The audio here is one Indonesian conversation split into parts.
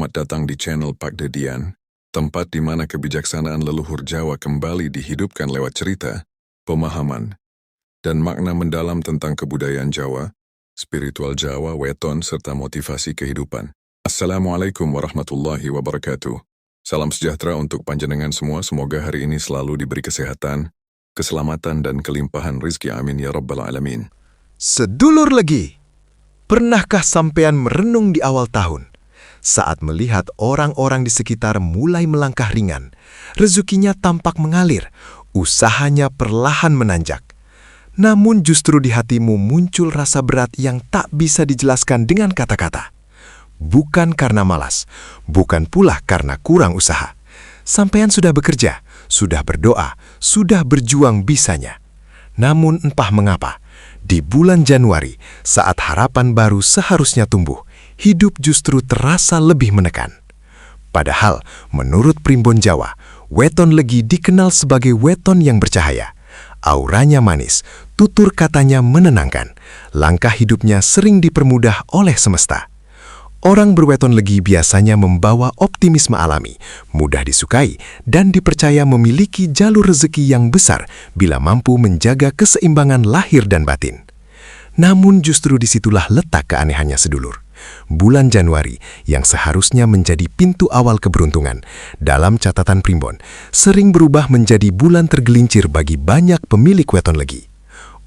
Selamat datang di channel Pak Dedian, tempat di mana kebijaksanaan leluhur Jawa kembali dihidupkan lewat cerita, pemahaman, dan makna mendalam tentang kebudayaan Jawa, spiritual Jawa, weton, serta motivasi kehidupan. Assalamualaikum warahmatullahi wabarakatuh. Salam sejahtera untuk panjenengan semua, semoga hari ini selalu diberi kesehatan, keselamatan, dan kelimpahan rizki, amin ya rabbal alamin. Sedulur legi, pernahkah sampean merenung di awal tahun, saat melihat orang-orang di sekitar mulai melangkah ringan, rezekinya tampak mengalir, usahanya perlahan menanjak. Namun justru di hatimu muncul rasa berat yang tak bisa dijelaskan dengan kata-kata. Bukan karena malas, bukan pula karena kurang usaha. Sampean sudah bekerja, sudah berdoa, sudah berjuang bisanya. Namun entah mengapa, di bulan Januari, saat harapan baru seharusnya tumbuh, hidup justru terasa lebih menekan. Padahal, menurut Primbon Jawa, weton legi dikenal sebagai weton yang bercahaya. Auranya manis, tutur katanya menenangkan, langkah hidupnya sering dipermudah oleh semesta. Orang berweton legi biasanya membawa optimisme alami, mudah disukai, dan dipercaya memiliki jalur rezeki yang besar bila mampu menjaga keseimbangan lahir dan batin. Namun justru disitulah letak keanehannya sedulur. Bulan Januari yang seharusnya menjadi pintu awal keberuntungan, dalam catatan Primbon, sering berubah menjadi bulan tergelincir bagi banyak pemilik weton legi.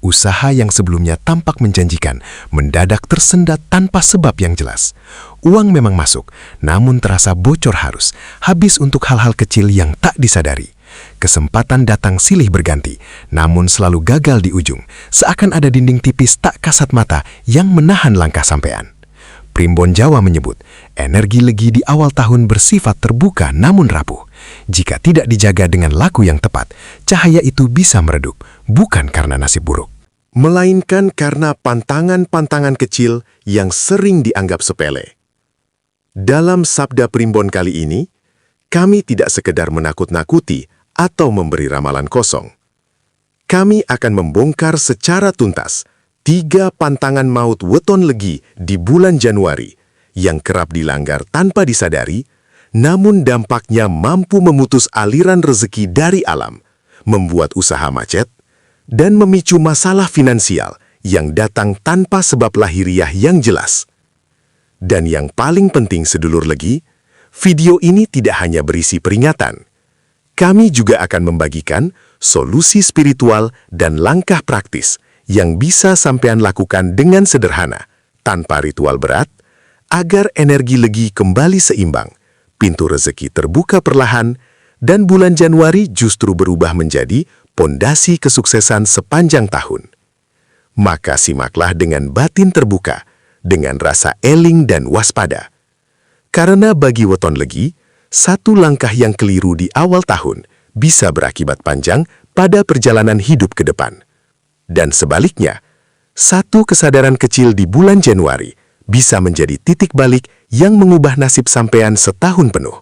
Usaha yang sebelumnya tampak menjanjikan, mendadak tersendat tanpa sebab yang jelas. Uang memang masuk, namun terasa bocor habis untuk hal-hal kecil yang tak disadari. Kesempatan datang silih berganti, namun selalu gagal di ujung, seakan ada dinding tipis tak kasat mata yang menahan langkah sampean. Primbon Jawa menyebut, energi legi di awal tahun bersifat terbuka namun rapuh. Jika tidak dijaga dengan laku yang tepat, cahaya itu bisa meredup, bukan karena nasib buruk, melainkan karena pantangan-pantangan kecil yang sering dianggap sepele. Dalam sabda Primbon kali ini, kami tidak sekedar menakut-nakuti atau memberi ramalan kosong. Kami akan membongkar secara tuntas 3 pantangan maut weton legi di bulan Januari yang kerap dilanggar tanpa disadari, namun dampaknya mampu memutus aliran rezeki dari alam, membuat usaha macet, dan memicu masalah finansial yang datang tanpa sebab lahiriah yang jelas. Dan yang paling penting sedulur legi, video ini tidak hanya berisi peringatan. Kami juga akan membagikan solusi spiritual dan langkah praktis yang bisa sampean lakukan dengan sederhana, tanpa ritual berat, agar energi legi kembali seimbang, pintu rezeki terbuka perlahan, dan bulan Januari justru berubah menjadi pondasi kesuksesan sepanjang tahun. Maka simaklah dengan batin terbuka, dengan rasa eling dan waspada. Karena bagi weton legi, satu langkah yang keliru di awal tahun bisa berakibat panjang pada perjalanan hidup ke depan. Dan sebaliknya, satu kesadaran kecil di bulan Januari bisa menjadi titik balik yang mengubah nasib sampean setahun penuh.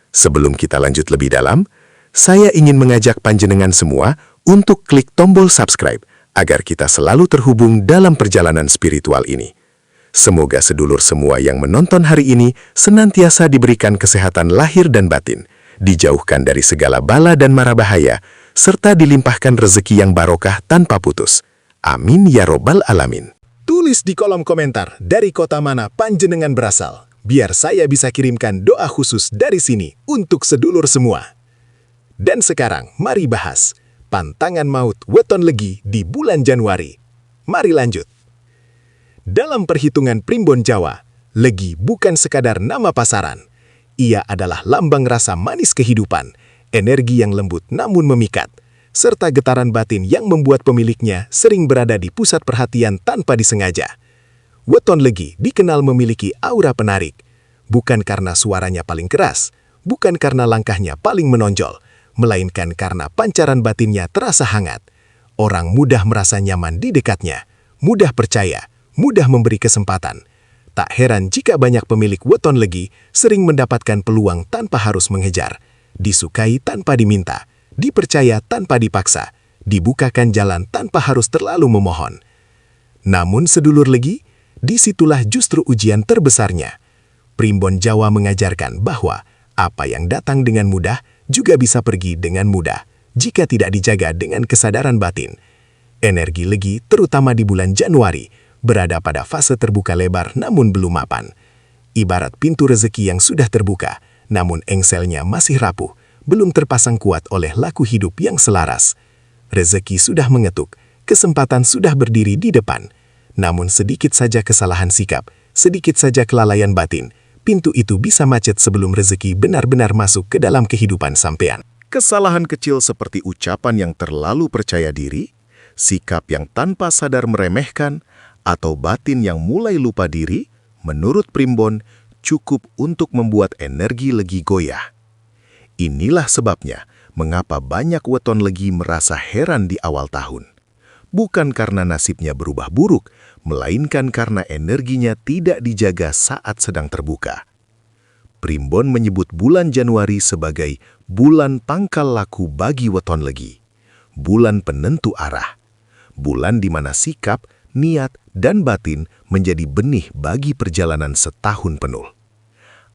Sebelum kita lanjut lebih dalam, saya ingin mengajak panjenengan semua untuk klik tombol subscribe agar kita selalu terhubung dalam perjalanan spiritual ini. Semoga sedulur semua yang menonton hari ini senantiasa diberikan kesehatan lahir dan batin, dijauhkan dari segala bala dan mara bahaya, serta dilimpahkan rezeki yang barokah tanpa putus. Amin ya robbal alamin. Tulis di kolom komentar dari kota mana panjenengan berasal, biar saya bisa kirimkan doa khusus dari sini untuk sedulur semua. Dan sekarang, mari bahas pantangan maut weton legi di bulan Januari. Mari lanjut. Dalam perhitungan Primbon Jawa, legi bukan sekadar nama pasaran. Ia adalah lambang rasa manis kehidupan, energi yang lembut namun memikat, serta getaran batin yang membuat pemiliknya sering berada di pusat perhatian tanpa disengaja. Weton legi dikenal memiliki aura penarik, bukan karena suaranya paling keras, bukan karena langkahnya paling menonjol, melainkan karena pancaran batinnya terasa hangat. Orang mudah merasa nyaman di dekatnya, mudah percaya, mudah memberi kesempatan. Tak heran jika banyak pemilik weton legi sering mendapatkan peluang tanpa harus mengejar, disukai tanpa diminta, dipercaya tanpa dipaksa, dibukakan jalan tanpa harus terlalu memohon. Namun sedulur legi, disitulah justru ujian terbesarnya. Primbon Jawa mengajarkan bahwa apa yang datang dengan mudah juga bisa pergi dengan mudah jika tidak dijaga dengan kesadaran batin. Energi legi, terutama di bulan Januari, berada pada fase terbuka lebar namun belum mapan. Ibarat pintu rezeki yang sudah terbuka, namun engselnya masih rapuh, belum terpasang kuat oleh laku hidup yang selaras. Rezeki sudah mengetuk, kesempatan sudah berdiri di depan. Namun sedikit saja kesalahan sikap, sedikit saja kelalaian batin, pintu itu bisa macet sebelum rezeki benar-benar masuk ke dalam kehidupan sampean. Kesalahan kecil seperti ucapan yang terlalu percaya diri, sikap yang tanpa sadar meremehkan, atau batin yang mulai lupa diri, menurut Primbon, cukup untuk membuat energi legi goyah. Inilah sebabnya mengapa banyak weton legi merasa heran di awal tahun. Bukan karena nasibnya berubah buruk, melainkan karena energinya tidak dijaga saat sedang terbuka. Primbon menyebut bulan Januari sebagai bulan pangkal laku bagi weton legi, bulan penentu arah, bulan di mana sikap, niat, dan batin menjadi benih bagi perjalanan setahun penuh.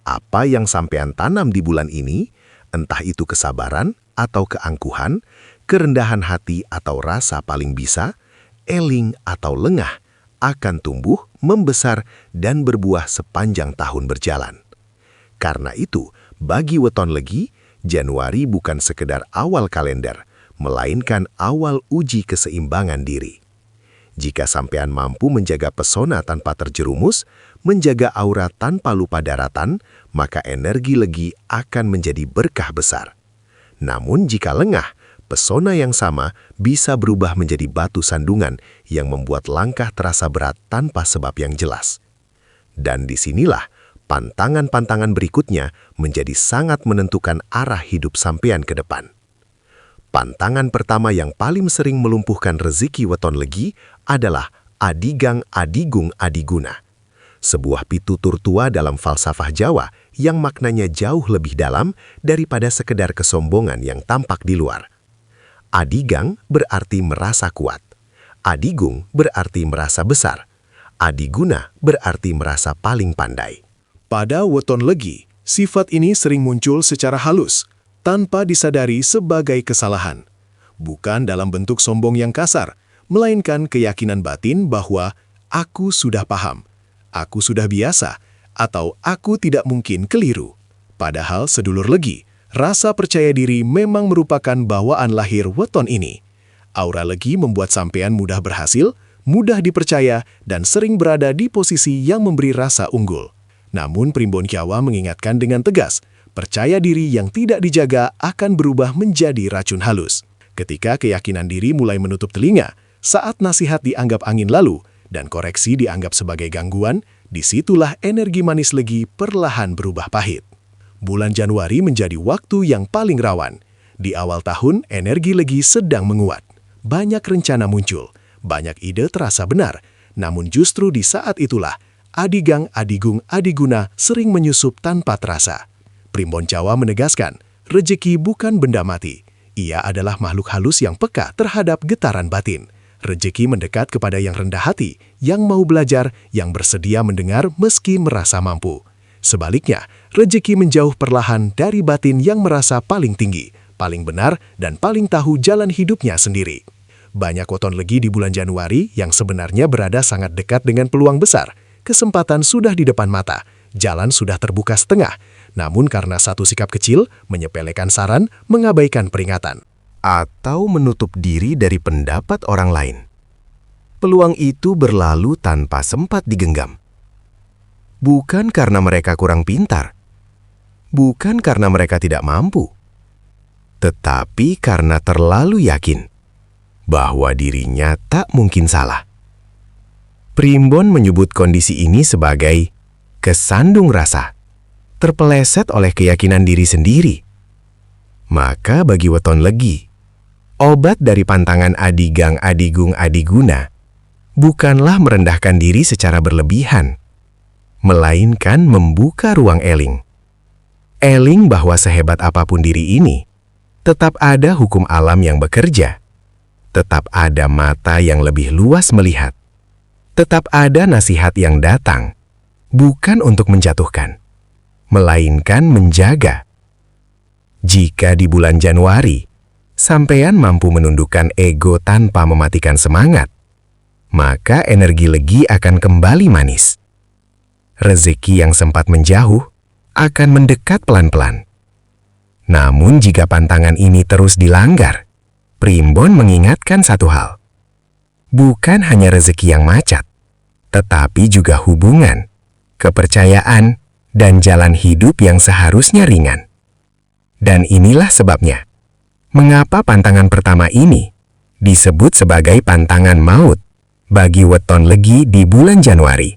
Apa yang sampean tanam di bulan ini, entah itu kesabaran atau keangkuhan, kerendahan hati atau rasa paling bisa, eling atau lengah, akan tumbuh, membesar, dan berbuah sepanjang tahun berjalan. Karena itu, bagi weton legi, Januari bukan sekedar awal kalender, melainkan awal uji keseimbangan diri. Jika sampean mampu menjaga pesona tanpa terjerumus, menjaga aura tanpa lupa daratan, maka energi legi akan menjadi berkah besar. Namun jika lengah, pesona yang sama bisa berubah menjadi batu sandungan yang membuat langkah terasa berat tanpa sebab yang jelas. Dan disinilah pantangan-pantangan berikutnya menjadi sangat menentukan arah hidup sampean ke depan. Pantangan pertama yang paling sering melumpuhkan rezeki weton legi adalah adigang adigung adiguna. Sebuah pitutur tua dalam falsafah Jawa yang maknanya jauh lebih dalam daripada sekedar kesombongan yang tampak di luar. Adigang berarti merasa kuat. Adigung berarti merasa besar. Adiguna berarti merasa paling pandai. Pada weton legi, sifat ini sering muncul secara halus, tanpa disadari sebagai kesalahan. Bukan dalam bentuk sombong yang kasar, melainkan keyakinan batin bahwa aku sudah paham, aku sudah biasa, atau aku tidak mungkin keliru. Padahal sedulur legi, rasa percaya diri memang merupakan bawaan lahir weton ini. Aura legi membuat sampean mudah berhasil, mudah dipercaya, dan sering berada di posisi yang memberi rasa unggul. Namun Primbon Jawa mengingatkan dengan tegas, percaya diri yang tidak dijaga akan berubah menjadi racun halus. Ketika keyakinan diri mulai menutup telinga, saat nasihat dianggap angin lalu, dan koreksi dianggap sebagai gangguan, disitulah energi manis legi perlahan berubah pahit. Bulan Januari menjadi waktu yang paling rawan. Di awal tahun, energi legi sedang menguat. Banyak rencana muncul, banyak ide terasa benar, namun justru di saat itulah, adigang, adigung, adiguna sering menyusup tanpa terasa. Primbon Jawa menegaskan, rejeki bukan benda mati. Ia adalah makhluk halus yang peka terhadap getaran batin. Rejeki mendekat kepada yang rendah hati, yang mau belajar, yang bersedia mendengar meski merasa mampu. Sebaliknya, rejeki menjauh perlahan dari batin yang merasa paling tinggi, paling benar, dan paling tahu jalan hidupnya sendiri. Banyak weton legi di bulan Januari yang sebenarnya berada sangat dekat dengan peluang besar. Kesempatan sudah di depan mata, jalan sudah terbuka setengah, namun karena satu sikap kecil, menyepelekan saran, mengabaikan peringatan. Atau menutup diri dari pendapat orang lain. Peluang itu berlalu tanpa sempat digenggam. Bukan karena mereka kurang pintar, bukan karena mereka tidak mampu, tetapi karena terlalu yakin bahwa dirinya tak mungkin salah. Primbon menyebut kondisi ini sebagai kesandung rasa, terpeleset oleh keyakinan diri sendiri. Maka bagi weton legi, obat dari pantangan adigang, adigung, adiguna bukanlah merendahkan diri secara berlebihan, melainkan membuka ruang eling. Eling bahwa sehebat apapun diri ini, tetap ada hukum alam yang bekerja, tetap ada mata yang lebih luas melihat, tetap ada nasihat yang datang, bukan untuk menjatuhkan, melainkan menjaga. Jika di bulan Januari, sampean mampu menundukkan ego tanpa mematikan semangat, maka energi legi akan kembali manis. Rezeki yang sempat menjauh akan mendekat pelan-pelan. Namun jika pantangan ini terus dilanggar, Primbon mengingatkan satu hal. Bukan hanya rezeki yang macet, tetapi juga hubungan, kepercayaan, dan jalan hidup yang seharusnya ringan. Dan inilah sebabnya, mengapa pantangan pertama ini disebut sebagai pantangan maut bagi weton legi di bulan Januari.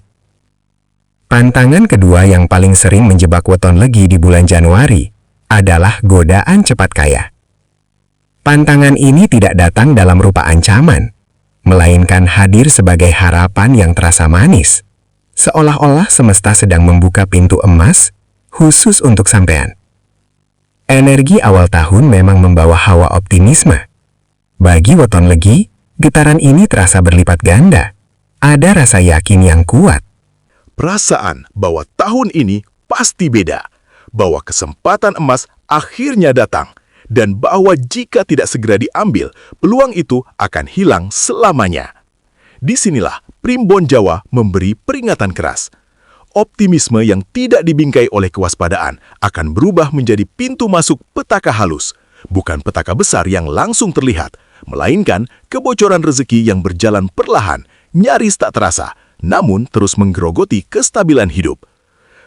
Pantangan kedua yang paling sering menjebak weton legi di bulan Januari adalah godaan cepat kaya. Pantangan ini tidak datang dalam rupa ancaman, melainkan hadir sebagai harapan yang terasa manis, seolah-olah semesta sedang membuka pintu emas khusus untuk sampean. Energi awal tahun memang membawa hawa optimisme. Bagi weton legi, getaran ini terasa berlipat ganda. Ada rasa yakin yang kuat. Perasaan bahwa tahun ini pasti beda, bahwa kesempatan emas akhirnya datang, dan bahwa jika tidak segera diambil, peluang itu akan hilang selamanya. Disinilah Primbon Jawa memberi peringatan keras. Optimisme yang tidak dibingkai oleh kewaspadaan akan berubah menjadi pintu masuk petaka halus, bukan petaka besar yang langsung terlihat, melainkan kebocoran rezeki yang berjalan perlahan, nyaris tak terasa, namun terus menggerogoti kestabilan hidup.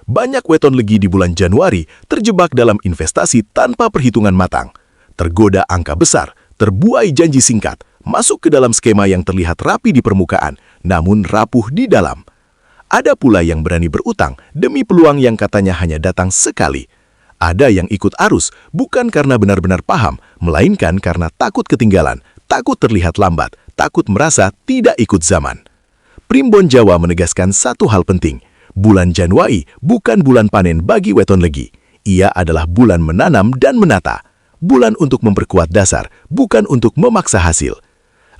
Banyak weton legi di bulan Januari terjebak dalam investasi tanpa perhitungan matang, tergoda angka besar, terbuai janji singkat, masuk ke dalam skema yang terlihat rapi di permukaan, namun rapuh di dalam. Ada pula yang berani berutang demi peluang yang katanya hanya datang sekali. Ada yang ikut arus bukan karena benar-benar paham, melainkan karena takut ketinggalan, takut terlihat lambat, takut merasa tidak ikut zaman. Primbon Jawa menegaskan satu hal penting. Bulan Januari bukan bulan panen bagi weton legi. Ia adalah bulan menanam dan menata. Bulan untuk memperkuat dasar, bukan untuk memaksa hasil.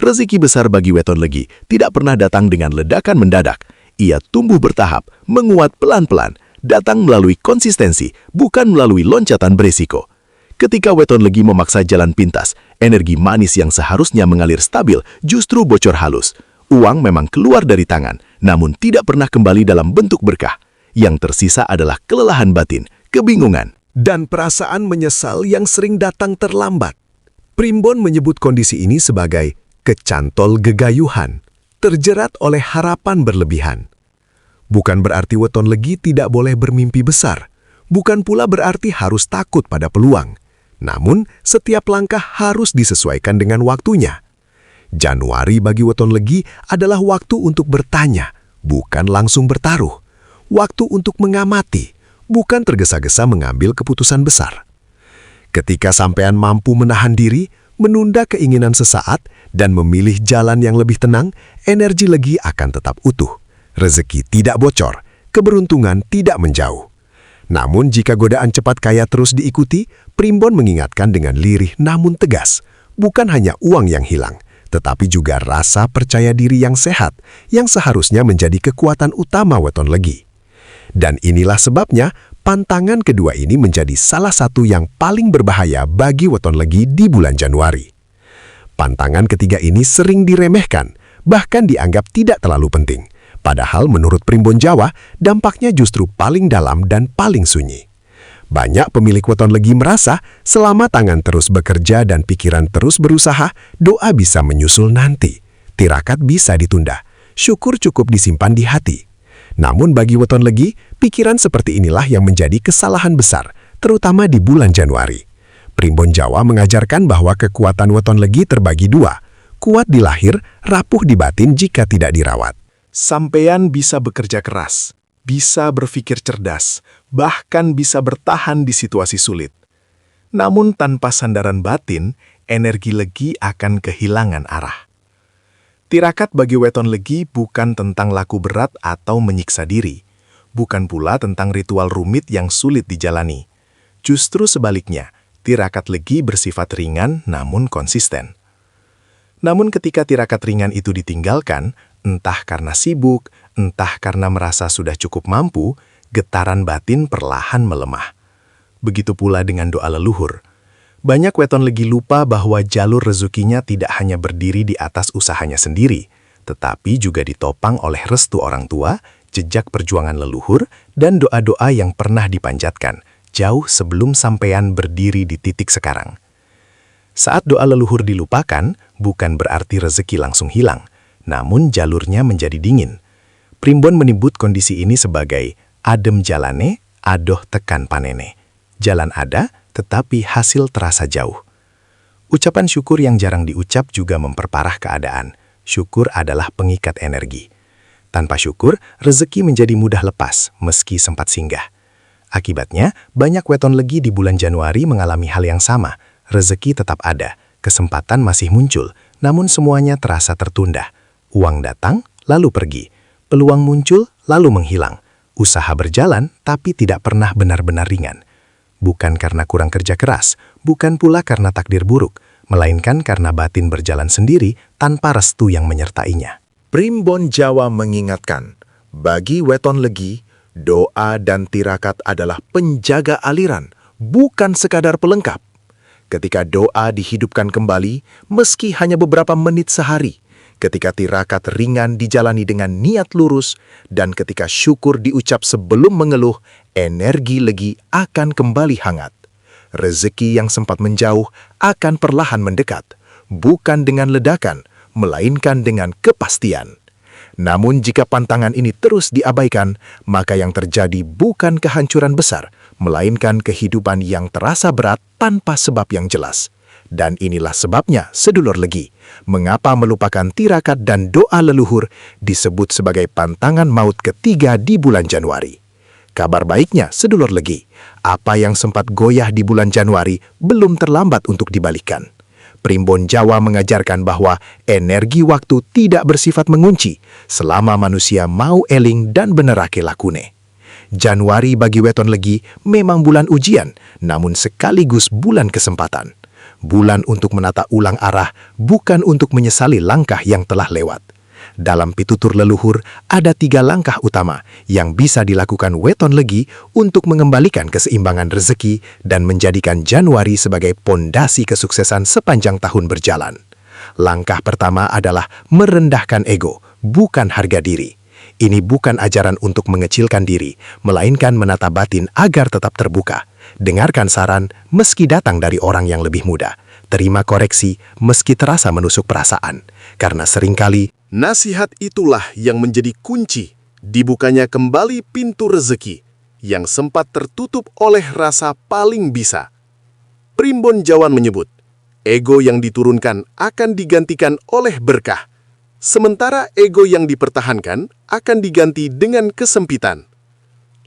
Rezeki besar bagi weton legi tidak pernah datang dengan ledakan mendadak. Ia tumbuh bertahap, menguat pelan-pelan, datang melalui konsistensi, bukan melalui loncatan beresiko. Ketika weton legi memaksa jalan pintas, energi manis yang seharusnya mengalir stabil justru bocor halus. Uang memang keluar dari tangan, namun tidak pernah kembali dalam bentuk berkah. Yang tersisa adalah kelelahan batin, kebingungan, dan perasaan menyesal yang sering datang terlambat. Primbon menyebut kondisi ini sebagai kecantol gegayuhan, terjerat oleh harapan berlebihan. Bukan berarti weton legi tidak boleh bermimpi besar, bukan pula berarti harus takut pada peluang. Namun, setiap langkah harus disesuaikan dengan waktunya. Januari bagi weton legi adalah waktu untuk bertanya, bukan langsung bertaruh. Waktu untuk mengamati, bukan tergesa-gesa mengambil keputusan besar. Ketika sampean mampu menahan diri, menunda keinginan sesaat, dan memilih jalan yang lebih tenang, energi legi akan tetap utuh. Rezeki tidak bocor, keberuntungan tidak menjauh. Namun jika godaan cepat kaya terus diikuti, Primbon mengingatkan dengan lirih namun tegas, bukan hanya uang yang hilang, tetapi juga rasa percaya diri yang sehat, yang seharusnya menjadi kekuatan utama weton legi. Dan inilah sebabnya, pantangan kedua ini menjadi salah satu yang paling berbahaya bagi weton legi di bulan Januari. Pantangan ketiga ini sering diremehkan, bahkan dianggap tidak terlalu penting. Padahal menurut Primbon Jawa, dampaknya justru paling dalam dan paling sunyi. Banyak pemilik weton legi merasa selama tangan terus bekerja dan pikiran terus berusaha, doa bisa menyusul nanti. Tirakat bisa ditunda, syukur cukup disimpan di hati. Namun bagi weton legi, pikiran seperti inilah yang menjadi kesalahan besar, terutama di bulan Januari. Primbon Jawa mengajarkan bahwa kekuatan weton legi terbagi dua, kuat di lahir, rapuh di batin jika tidak dirawat. Sampean bisa bekerja keras, bisa berpikir cerdas, bahkan bisa bertahan di situasi sulit. Namun tanpa sandaran batin, energi legi akan kehilangan arah. Tirakat bagi weton legi bukan tentang laku berat atau menyiksa diri, bukan pula tentang ritual rumit yang sulit dijalani. Justru sebaliknya, tirakat legi bersifat ringan namun konsisten. Namun ketika tirakat ringan itu ditinggalkan, entah karena sibuk, entah karena merasa sudah cukup mampu, getaran batin perlahan melemah. Begitu pula dengan doa leluhur. Banyak weton legi lupa bahwa jalur rezekinya tidak hanya berdiri di atas usahanya sendiri, tetapi juga ditopang oleh restu orang tua, jejak perjuangan leluhur, dan doa-doa yang pernah dipanjatkan, jauh sebelum sampean berdiri di titik sekarang. Saat doa leluhur dilupakan, bukan berarti rezeki langsung hilang, namun jalurnya menjadi dingin. Primbon menyebut kondisi ini sebagai adem jalane, adoh tekan panene. Jalan ada, tetapi hasil terasa jauh. Ucapan syukur yang jarang diucap juga memperparah keadaan. Syukur adalah pengikat energi. Tanpa syukur, rezeki menjadi mudah lepas, meski sempat singgah. Akibatnya, banyak weton legi di bulan Januari mengalami hal yang sama. Rezeki tetap ada, kesempatan masih muncul, namun semuanya terasa tertunda. Uang datang, lalu pergi. Peluang muncul, lalu menghilang. Usaha berjalan, tapi tidak pernah benar-benar ringan. Bukan karena kurang kerja keras, bukan pula karena takdir buruk, melainkan karena batin berjalan sendiri tanpa restu yang menyertainya. Primbon Jawa mengingatkan, bagi weton legi, doa dan tirakat adalah penjaga aliran, bukan sekadar pelengkap. Ketika doa dihidupkan kembali, meski hanya beberapa menit sehari, ketika tirakat ringan dijalani dengan niat lurus, dan ketika syukur diucap sebelum mengeluh, energi legi akan kembali hangat. Rezeki yang sempat menjauh akan perlahan mendekat, bukan dengan ledakan, melainkan dengan kepastian. Namun jika pantangan ini terus diabaikan, maka yang terjadi bukan kehancuran besar, melainkan kehidupan yang terasa berat tanpa sebab yang jelas. Dan inilah sebabnya, sedulur legi, mengapa melupakan tirakat dan doa leluhur disebut sebagai pantangan maut ketiga di bulan Januari. Kabar baiknya, sedulur legi, apa yang sempat goyah di bulan Januari belum terlambat untuk dibalikan. Primbon Jawa mengajarkan bahwa energi waktu tidak bersifat mengunci selama manusia mau eling dan benerake lakune. Januari bagi weton legi memang bulan ujian, namun sekaligus bulan kesempatan. Bulan untuk menata ulang arah, bukan untuk menyesali langkah yang telah lewat. Dalam pitutur leluhur, ada 3 langkah utama yang bisa dilakukan weton legi untuk mengembalikan keseimbangan rezeki dan menjadikan Januari sebagai pondasi kesuksesan sepanjang tahun berjalan. Langkah pertama adalah merendahkan ego, bukan harga diri. Ini bukan ajaran untuk mengecilkan diri, melainkan menata batin agar tetap terbuka. Dengarkan saran meski datang dari orang yang lebih muda. Terima koreksi meski terasa menusuk perasaan. Karena seringkali nasihat itulah yang menjadi kunci dibukanya kembali pintu rezeki yang sempat tertutup oleh rasa paling bisa. Primbon Jawan menyebut, ego yang diturunkan akan digantikan oleh berkah, sementara ego yang dipertahankan akan diganti dengan kesempitan.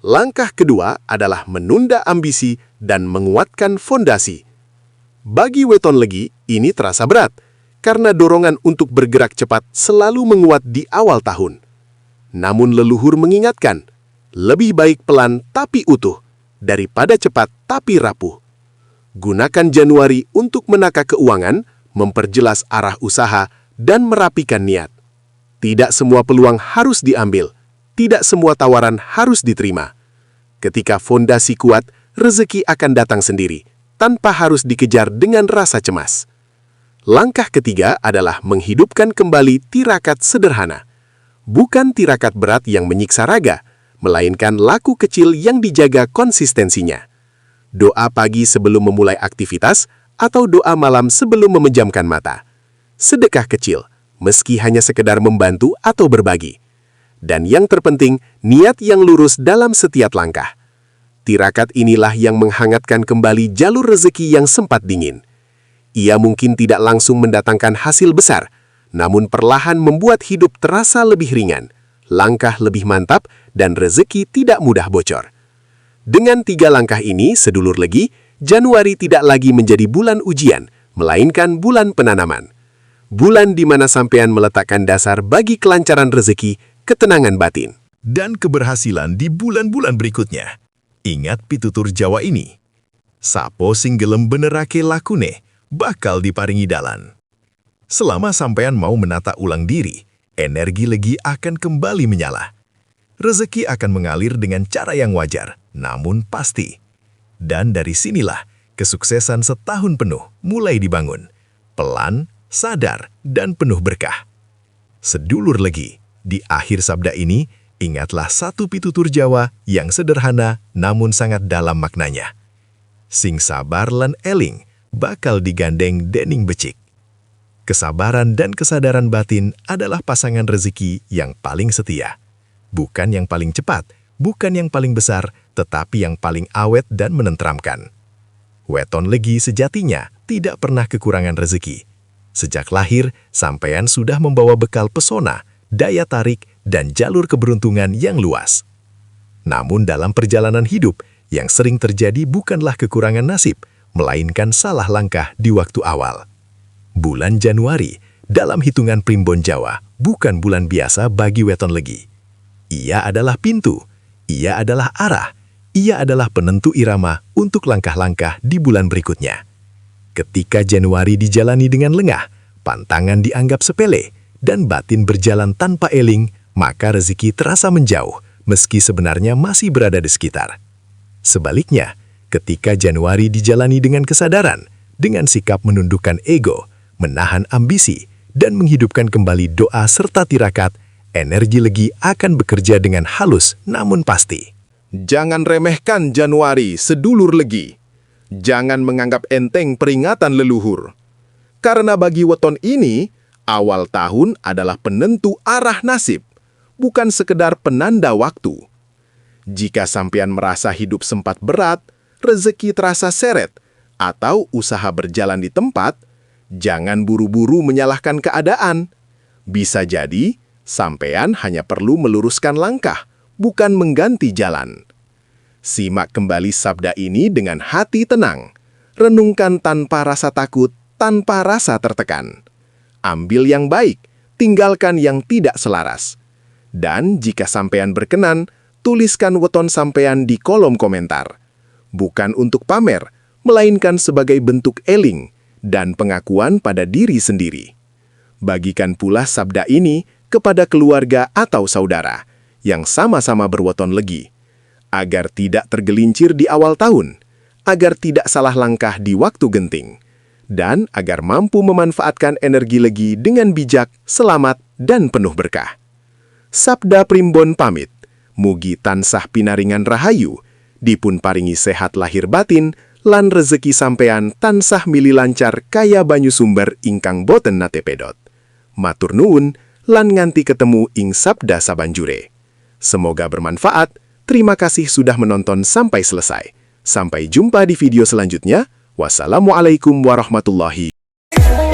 Langkah kedua adalah menunda ambisi dan menguatkan fondasi. Bagi weton legi, ini terasa berat, karena dorongan untuk bergerak cepat selalu menguat di awal tahun. Namun leluhur mengingatkan, lebih baik pelan tapi utuh, daripada cepat tapi rapuh. Gunakan Januari untuk menata keuangan, memperjelas arah usaha, dan merapikan niat. Tidak semua peluang harus diambil, tidak semua tawaran harus diterima. Ketika fondasi kuat, rezeki akan datang sendiri, tanpa harus dikejar dengan rasa cemas. Langkah ketiga adalah menghidupkan kembali tirakat sederhana. Bukan tirakat berat yang menyiksa raga, melainkan laku kecil yang dijaga konsistensinya. Doa pagi sebelum memulai aktivitas, atau doa malam sebelum memejamkan mata. Sedekah kecil, meski hanya sekedar membantu atau berbagi. Dan yang terpenting, niat yang lurus dalam setiap langkah. Tirakat inilah yang menghangatkan kembali jalur rezeki yang sempat dingin. Ia mungkin tidak langsung mendatangkan hasil besar, namun perlahan membuat hidup terasa lebih ringan, langkah lebih mantap, dan rezeki tidak mudah bocor. Dengan 3 langkah ini, sedulur legi, Januari tidak lagi menjadi bulan ujian, melainkan bulan penanaman. Bulan di mana sampean meletakkan dasar bagi kelancaran rezeki, ketenangan batin, Dan keberhasilan di bulan-bulan berikutnya. Ingat pitutur Jawa ini. Sapo sing gelem benerake lakune, bakal diparingi dalan. Selama sampean mau menata ulang diri, energi legi akan kembali menyala. rezeki akan mengalir dengan cara yang wajar, namun pasti. Dan dari sinilah kesuksesan setahun penuh mulai dibangun. Pelan, sadar, dan penuh berkah. Sedulur Legi, di akhir sabda ini, ingatlah satu pitutur Jawa yang sederhana namun sangat dalam maknanya. Sing sabar lan eling, bakal digandeng dening becik. Kesabaran dan kesadaran batin adalah pasangan rezeki yang paling setia. Bukan yang paling cepat, bukan yang paling besar, tetapi yang paling awet dan menenteramkan. Weton Legi sejatinya tidak pernah kekurangan rezeki. Sejak lahir, sampean sudah membawa bekal pesona, daya tarik, dan jalur keberuntungan yang luas. Namun dalam perjalanan hidup, yang sering terjadi bukanlah kekurangan nasib, melainkan salah langkah di waktu awal. Bulan Januari, dalam hitungan primbon Jawa, bukan bulan biasa bagi Weton Legi. Ia adalah pintu, ia adalah arah, ia adalah penentu irama untuk langkah-langkah di bulan berikutnya. Ketika Januari dijalani dengan lengah, pantangan dianggap sepele, dan batin berjalan tanpa eling, maka rezeki terasa menjauh, meski sebenarnya masih berada di sekitar. Sebaliknya, ketika Januari dijalani dengan kesadaran, dengan sikap menundukkan ego, menahan ambisi, dan menghidupkan kembali doa serta tirakat, energi Legi akan bekerja dengan halus namun pasti. Jangan remehkan Januari, sedulur Legi. Jangan menganggap enteng peringatan leluhur. Karena bagi weton ini, awal tahun adalah penentu arah nasib, bukan sekedar penanda waktu. Jika sampean merasa hidup sempat berat, rezeki terasa seret, atau usaha berjalan di tempat, jangan buru-buru menyalahkan keadaan. Bisa jadi, sampean hanya perlu meluruskan langkah, bukan mengganti jalan. Simak kembali sabda ini dengan hati tenang. Renungkan tanpa rasa takut, tanpa rasa tertekan. Ambil yang baik, tinggalkan yang tidak selaras. Dan jika sampean berkenan, tuliskan weton sampean di kolom komentar. Bukan untuk pamer, melainkan sebagai bentuk eling dan pengakuan pada diri sendiri. Bagikan pula sabda ini kepada keluarga atau saudara yang sama-sama berweton Legi, agar tidak tergelincir di awal tahun, agar tidak salah langkah di waktu genting, dan agar mampu memanfaatkan energi Legi dengan bijak, selamat, dan penuh berkah. Sabda primbon pamit, mugi tansah pinaringan rahayu, dipun paringi sehat lahir batin, lan rezeki sampean tansah mili lancar kaya banyu sumber ingkang boten nate pedot. Matur nuwun, lan nganti ketemu ing sabda sabanjure. Semoga bermanfaat. Terima kasih sudah menonton sampai selesai. Sampai jumpa di video selanjutnya. Wassalamualaikum warahmatullahi wabarakatuh.